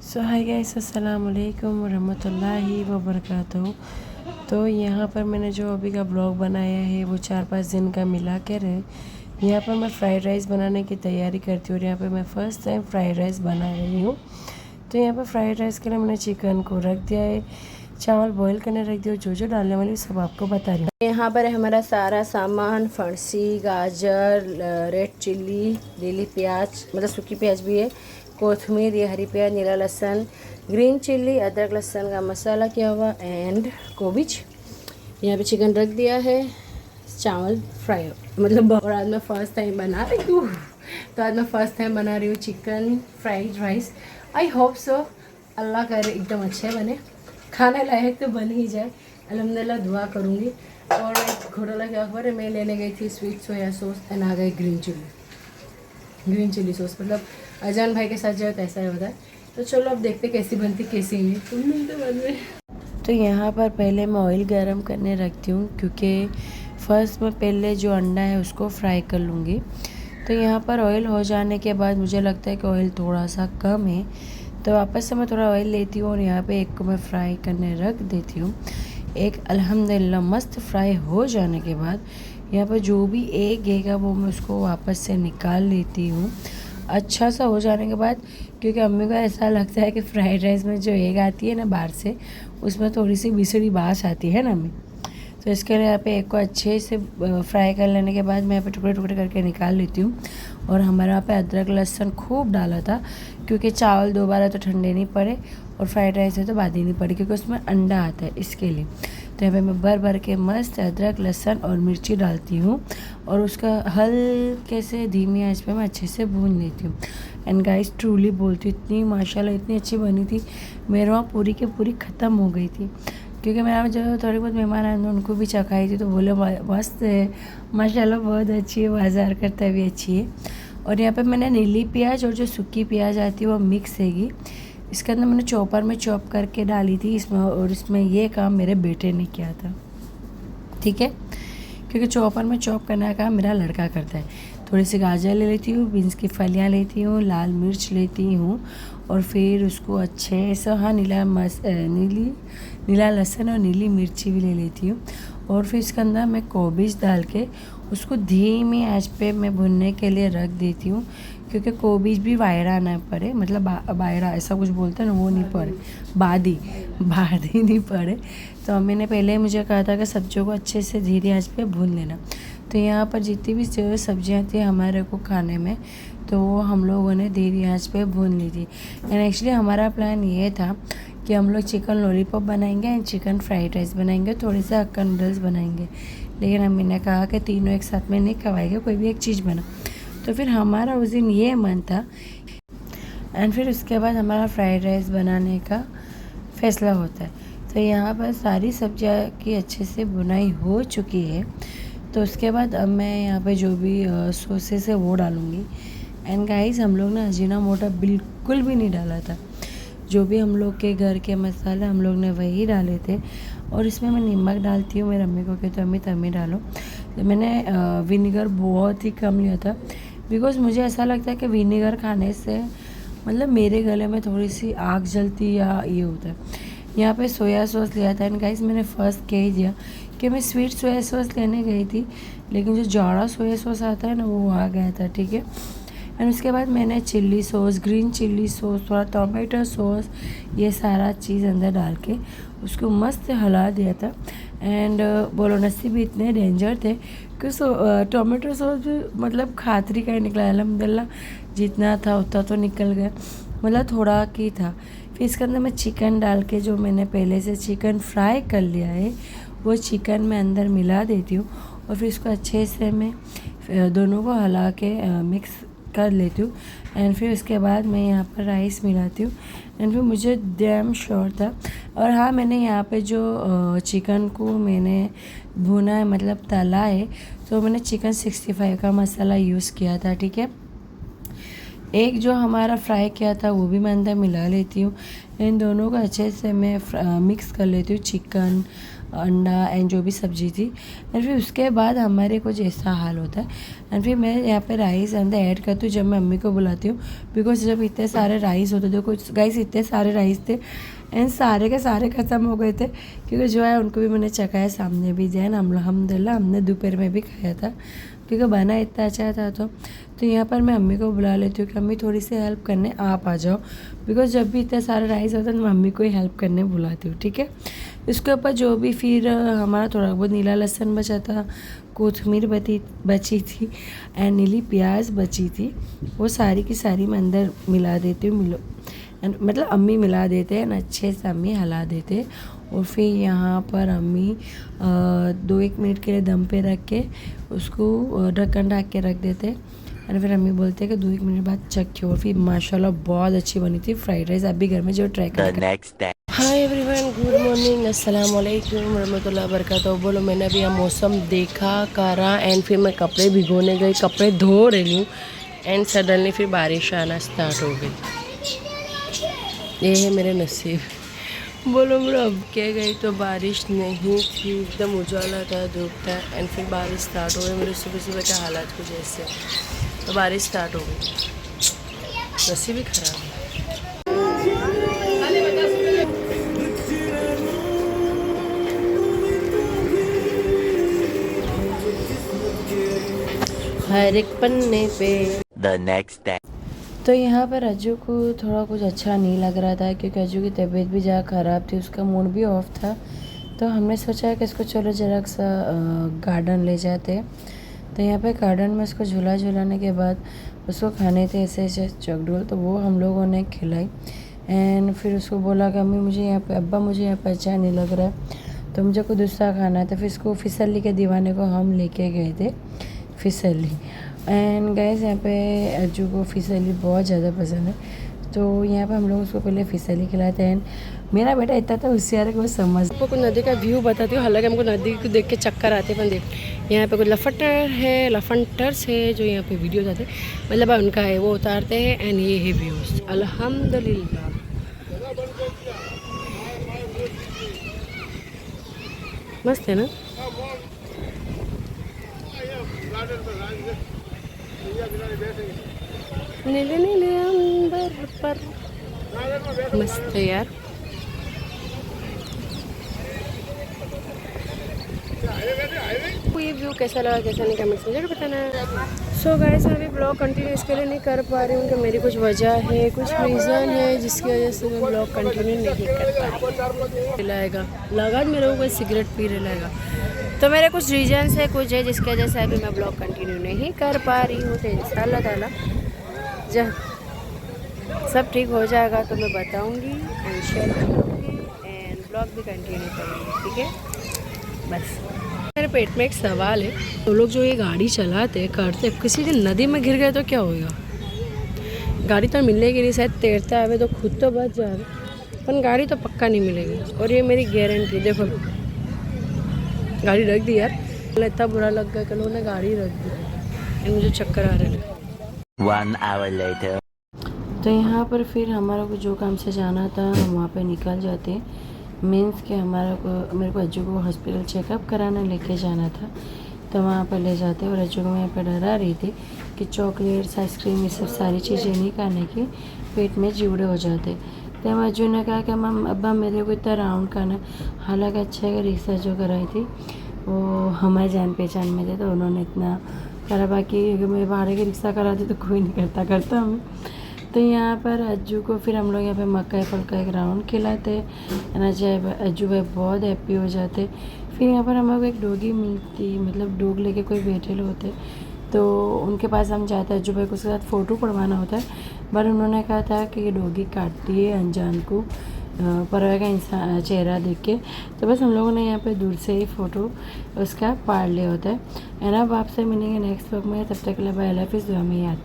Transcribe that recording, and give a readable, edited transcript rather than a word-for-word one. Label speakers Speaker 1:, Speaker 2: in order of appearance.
Speaker 1: सो hi guys, अस्सलाम वालेकुम रहमतुल्लाहि व बरकातहू। तो यहाँ पर मैंने जो अभी का ब्लॉग बनाया है वो 4-5 दिन का मिला कर है। यहाँ पर मैं फ़्राइड राइस बनाने की तैयारी करती हूँ और यहाँ पर मैं फ़र्स्ट टाइम फ्राइड राइस बना रही हूँ। तो यहाँ पर फ्राइड राइस के लिए मैंने चिकन को रख दिया है, चावल बॉईल करने रख दिया, जो डालने वाली सब आपको बता रही हूँ।
Speaker 2: यहाँ पर हमारा सारा सामान फणसी, गाजर, रेड चिल्ली, लीली प्याज मतलब सूखी प्याज भी है, कोथमीर, ये हरी प्याज, नीला लहसुन, ग्रीन चिल्ली, अदरक लहसुन का मसाला किया हुआ एंड कोबिज। यहाँ पे चिकन रख दिया है, चावल फ्राई मतलब। और आज मैं फ़र्स्ट टाइम बना रही हूँ, तो आज मैं फ़र्स्ट टाइम बना रही हूँ chicken fried rice. I hope so Allah करे एकदम अच्छे बने, खाने लायक तो बन ही जाए, अल्हम्दुलिल्लाह दुआ करूँगी। और घोटाला क्या खबर है, मैं लेने गई थी स्वीट सोया सॉस एंड आ गई ग्रीन चिल्ली सॉस। मतलब अजान भाई के साथ जो कैसा ही होता है। तो चलो अब देखते कैसी बनती कैसी नहीं, तुम मिलते बाद में।
Speaker 1: तो यहाँ पर पहले मैं ऑयल गरम करने रखती हूँ, क्योंकि फर्स्ट में पहले जो अंडा है उसको फ्राई कर लूँगी। तो यहाँ पर ऑयल हो जाने के बाद मुझे लगता है कि ऑयल थोड़ा सा कम है, तो वापस से मैं थोड़ा ऑयल लेती हूँ और यहाँ पे एक को मैं फ्राई करने रख देती हूँ। एक अल्हम्दुलिल्लाह मस्त फ्राई हो जाने के बाद यहाँ पर जो भी एग है वो मैं उसको वापस से निकाल लेती हूँ। अच्छा सा हो जाने के बाद, क्योंकि अम्मी को ऐसा लगता है कि फ्राइड राइस में जो एग आती है ना बाहर से, उसमें थोड़ी सी बिसड़ी बास आती है ना अम्मी। तो इसके लिए यहाँ पे एग को अच्छे से फ्राई कर लेने के बाद मैं यहाँ पे टुकड़े टुकड़े करके निकाल लेती हूँ। और हमारे यहाँ पे अदरक लहसुन खूब डाला था, क्योंकि चावल दोबारा तो ठंडे नहीं पड़े और फ्राइड राइस में तो बादी नहीं पड़ी, क्योंकि उसमें अंडा आता है इसके लिए। तो यहाँ पे मैं भर भर के मस्त अदरक लहसुन और मिर्ची डालती हूँ और उसका हल्के से धीमी आंच पे मैं अच्छे से भून लेती हूँ। एंड गाइस ट्रूली बोलती हूँ, इतनी माशाल्लाह इतनी अच्छी बनी थी, मेरे वहाँ पूरी की पूरी ख़त्म हो गई थी। क्योंकि मेरा जो थोड़े बहुत मेहमान आए उनको भी चखाई थी, तो बोले मस्त है माशाल्लाह, बहुत अच्छी है, बाजार करता भी अच्छी है। और यहाँ पे मैंने नीली प्याज और जो सूखी प्याज आती है वो मिक्स हैगी, इसके अंदर मैंने चॉपर में चॉप करके डाली थी इसमें। और इसमें ये काम मेरे बेटे ने किया था, ठीक है, क्योंकि चॉपर में चॉप करने का काम मेरा लड़का करता है। थोड़ी सी गाजर ले लेती हूँ, बीन्स की फलियाँ लेती हूँ, लाल मिर्च लेती हूँ और फिर उसको अच्छे से, हाँ, नीला लहसुन और नीली मिर्ची भी ले लेती हूँ। और फिर इसके अंदर मैं कोबिज डाल के उसको धीमी आंच पे मैं भुनने के लिए रख देती हूँ, क्योंकि कोबिज भी वायरा ना पड़े, मतलब वायरा ऐसा कुछ बोलते हैं ना, वो नहीं पड़े, बादी नहीं पड़े। तो मम्मी ने पहले ही मुझे कहा था कि सब्जियों को अच्छे से धीरे आंच पे भून लेना। तो यहाँ पर जितनी भी जो सब्जियाँ थी हमारे को खाने में, तो वो हम लोगों ने धीरे आंच पे भून ली थी। एंड एक्चुअली हमारा प्लान ये था कि हम लोग चिकन लॉलीपॉप बनाएंगे एंड चिकन फ्राइड राइस बनाएंगे, थोड़े से हक्का नूडल्स बनाएंगे। लेकिन अम्मी ने कहा कि तीनों एक साथ में नहीं खवाएंगे, कोई भी एक चीज़ बना। तो फिर हमारा उस दिन ये मन था एंड फिर उसके बाद हमारा फ्राइड राइस बनाने का फैसला होता है। तो यहाँ पर सारी सब्जियाँ की अच्छे से बुनाई हो चुकी है, तो उसके बाद अब मैं यहाँ पे जो भी सॉसेस है वो डालूँगी। एंड गाइस हम लोग ना अजीनोमोटो बिल्कुल भी नहीं डाला था, जो भी हम लोग के घर के मसाले हम लोग ने वही डाले थे। और इसमें मैं नमक डालती हूँ, मेरी अम्मी को कहती हूँ अम्मी तभी डालो। तो मैंने विनेगर बहुत ही कम लिया था, बिकॉज़ मुझे ऐसा लगता है कि विनेगर खाने से मतलब मेरे गले में थोड़ी सी आग जलती या ये होता है। यहाँ पे सोया सॉस लिया था एंड गाइस मैंने फ़र्स्ट कह ही दिया कि मैं स्वीट सोया सॉस लेने गई थी, लेकिन जो जाड़ा सोया सॉस आता है ना वो आ गया था, ठीक है। एंड उसके बाद मैंने chilli sauce, green chilli sauce, थोड़ा टमाटो सॉस, ये सारा चीज़ अंदर डाल के उसको मस्त हिला दिया था। एंड बोलोनसी भी इतने डेंजर थे कि टमाटो सॉस भी मतलब खातरी का ही निकला, अल्हम्दुलिल्लाह जितना था उतना तो निकल गया, मतलब थोड़ा की था। फिर इसके अंदर मैं चिकन डाल के, जो मैंने पहले से चिकन फ्राई कर लिया है वो चिकन में अंदर मिला देती हूँ और फिर इसको अच्छे से मैं दोनों को हिला के मिक्स कर लेती हूँ। एंड फिर उसके बाद मैं यहाँ पर राइस मिलाती हूँ एंड फिर मुझे डैम श्योर था। और हाँ, मैंने यहाँ पे जो चिकन को मैंने भुना है मतलब तला है, तो मैंने चिकन 65 का मसाला यूज़ किया था, ठीक है। एक जो हमारा फ्राई किया था वो भी मैं अंदर मिला लेती हूँ। इन दोनों को अच्छे से मैं मिक्स कर लेती हूँ, चिकन अंडा एंड जो भी सब्जी थी। एंड फिर उसके बाद हमारे कुछ ऐसा हाल होता है। एंड फिर मैं यहाँ पे राइस अंदर ऐड करती हूँ जब मैं मम्मी को बुलाती हूँ, बिकॉज जब इतने सारे राइस होते थे, कुछ गाइस इतने सारे राइस थे एंड सारे के सारे ख़त्म हो गए थे, क्योंकि जो है उनको भी मैंने चखाया, सामने भी दिया ना, अल्हम्दुलिल्लाह हमने दोपहर में भी खाया था क्योंकि बना इतना अच्छा था। तो यहाँ पर मैं अम्मी को बुला लेती हूँ कि अम्मी थोड़ी सी हेल्प करने आप आ जाओ, बिकॉज जब भी इतने सारे राइस होते हैं तो मैं अम्मी को ही हेल्प करने बुलाती हूँ, ठीक है। इसके ऊपर जो भी फिर हमारा थोड़ा बहुत नीला लहसुन बचा था, कोथमीर बची थी एंड नीली प्याज बची थी, वो सारी की सारी मैं अंदर मिला देती हूँ। मतलब अम्मी मिला देते हैं, अच्छे से अम्मी हिला देते। और फिर यहाँ पर अम्मी 2-1 मिनट के लिए दम पे रख के उसको ढक्कन ढक के रख देते। और फिर अम्मी बोलते हैं कि 2-1 मिनट बाद चेक किया, और फिर माशाल्लाह बहुत अच्छी बनी थी फ्राइड राइस। आप भी घर में जो ट्राई करें। हाय एवरीवन, गुड मॉर्निंग, अस्सलाम वालेकुम रहमतुल्लाह बरकातहू। बोलो, मैंने अभी यहाँ मौसम देखा करा एंड फिर मैं कपड़े भिगोने गई, कपड़े धो रही हूँ एंड सडनली फिर बारिश आना स्टार्ट हो गई। ये है मेरे नसीब। बोलो मैं अब के गई तो बारिश नहीं थी, एकदम उजाला था, धूप था एंड फिर बारिश स्टार्ट हो गई। मेरे सुबह सुबह के हालात कुछ ऐसे, तो बारिश स्टार्ट हो गई, नसीब ही खराब है। हर एक पन्ने पे द नेक्स्ट डे। तो यहाँ पर अज्जू को थोड़ा कुछ अच्छा नहीं लग रहा था, क्योंकि अज्जू की तबीयत भी ज़्यादा ख़राब थी, उसका मूड भी ऑफ था। तो हमने सोचा कि इसको चलो जरा सा गार्डन ले जाते। तो यहाँ पे गार्डन में उसको झूलाने के बाद उसको खाने थे ऐसे ऐसे चकडोल, तो वो हम लोगों ने खिलाई। एंड फिर उसको बोला कि अम्मी मुझे यहाँ पे, अब्बा मुझे यहाँ पे अच्छा नहीं लग रहा है, तो मुझे कोई दूसरा खाना है। तो फिर इसको फिसली के दीवाने को हम लेके गए थे, फिसली। एंड गाइस यहाँ पे अज्जू को फिसली बहुत ज़्यादा पसंद है, तो यहाँ पे हम लोग उसको पहले फिसली खिलाते हैं। मेरा बेटा इतना था होशियार है कि वो समझ। आपको कुछ नदी का व्यू बताती हूँ, हालांकि हमको नदी को देख के चक्कर आते हैं, पर देख यहाँ पे कुछ लफंटर्स है जो यहाँ पे वीडियो जाते हैं, मतलब उनका है, वो उतारते हैं एंड ये है व्यूज़। अल्हम्दुलिल्लाह मस्त है ना। नीले नीले अंबर पर, मस्त है यार। ये व्यू कैसा लगा, कैसा नहीं, कमेंट्स में जरूर बताना। सो गाइस, मैं अभी ब्लॉग कंटिन्यू इसके लिए नहीं कर पा रही हूँ कि मेरी कुछ वजह है, कुछ रीज़न है जिसकी वजह से मैं ब्लॉग कंटिन्यू नहीं कर पा रही। लाएगा लगा मेरे को कोई सिगरेट पी रहा लाएगा, तो मेरे कुछ रीजन्स है, कुछ है जिसकी वजह से अभी मैं ब्लॉग कंटिन्यू नहीं कर पा रही हूँ। तो इंशाअल्लाह ताला जब सब ठीक हो जाएगा तो मैं बताऊँगी एंड शेयर करूँगी एंड ब्लॉग भी कंटिन्यू करूँगी, ठीक है। बस मेरे पेट में एक सवाल है, तो लोग जो ये गाड़ी चलाते करते, किसी दिन नदी में गिर गए तो क्या होगा? गाड़ी तो मिलेगी नहीं, शायद तैरता है तो खुद तो बच जाए, पर गाड़ी तो पक्का नहीं मिलेगी। और ये मेरी गारंटी, देखो गाड़ी रख दी यार, इतना बुरा लग गया कि लोगों ने गाड़ी रख दी, मुझे चक्कर आ रहे हैं। 1 hour later। तो यहाँ पर फिर हमारा को जो काम से जाना था हम वहाँ पे निकल जाते, मीन्स कि मेरे को अज्जू को हॉस्पिटल चेकअप कराने लेके जाना था, तो वहाँ पर ले जाते। और अज्जू को मैं यहाँ पर डरा रही थी कि चॉकलेट्स आइसक्रीम ये सब सारी चीज़ें नहीं खाने की, पेट में जीवड़े हो जाते। तो अज्जू ने कहा कि मम अब्बा मेरे को इतना राउंड करना। हालांकि अच्छा है कि रिक्शा जो कराई थी वो हमारे जान पहचान में थे, तो उन्होंने इतना करा, बाकी अगर मैं भाड़े की रिक्शा कराती तो कोई नहीं करता हमें। तो यहाँ पर अज्जू को फिर हम लोग यहाँ पे मक्का फल का एक राउंड खिलाते हैं, अज्जू भाई बहुत हैप्पी हो जाते। फिर यहाँ पर हम लोग एक डॉगी मिलती, मतलब डॉग लेके कोई बैठे लोग होते, तो उनके पास हम जाते हैं, अज्जू भाई को उसके साथ फ़ोटो पड़वाना होता है, पर उन्होंने कहा था कि ये डॉगी काटती है अनजान को, परवाह का इंसान चेहरा देख के, तो बस हम लोगों ने यहाँ पे दूर से ही फ़ोटो उसका पाड़ लिया होता है। एंड अब आपसे मिलेंगे नेक्स्ट व्लॉग में, तब तक के लिए बाय, अल्लाह हाफिज़, दुआ में याद।